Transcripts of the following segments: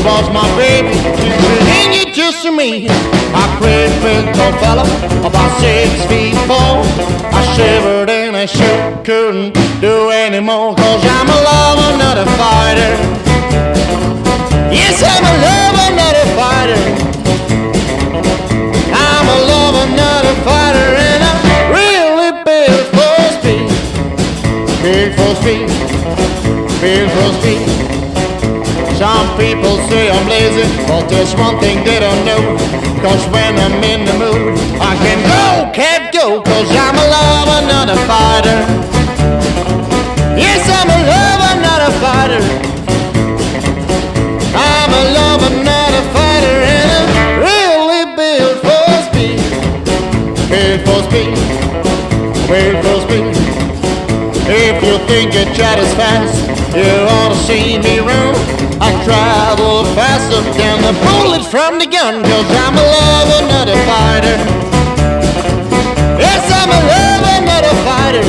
was my baby, she bring it just to me. I prayed big tall fella, about 6 feet tall. I shivered and I sure couldn't do anymore, 'cause I'm a lover, not a fighter. Yes, I'm a lover, not a fighter. I'm a lover, not a fighter, and I'm really built for speed. Built for speed, built for speed. Some people say I'm lazy, but there's one thing they don't know, 'cause when I'm in the mood, I can go, can't go, 'cause I'm a lover, not a fighter. Yes, I'm a lover, not a fighter. I'm a lover, not a fighter, and I'm really built for speed. Built for speed, built for speed. If you think your chat is fast, you ought to see me run. I travel faster than the bullet from the gun, 'cause I'm a lover, not a fighter. Yes, I'm a lover, not a fighter.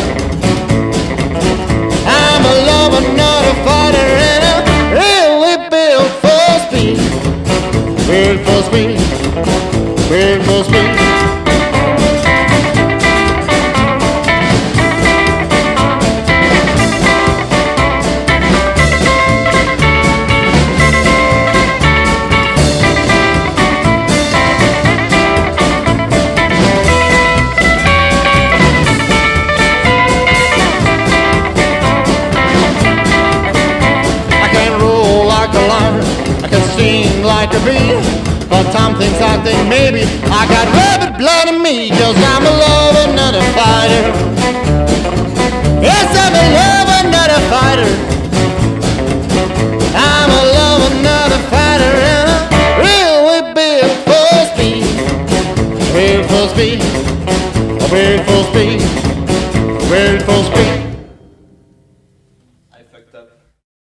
I'm a lover, not a fighter, and I'm really built for speed. Built for speed, built for speed. I can sing like a bee, but Tom thinks I think maybe I got rabbit blood in me, 'cause I'm a lover, not a fighter. Yes, I'm a lover, not a fighter. I'm a lover, not a fighter, and I'm really built for speed. Built for speed, built for speed, built for speed.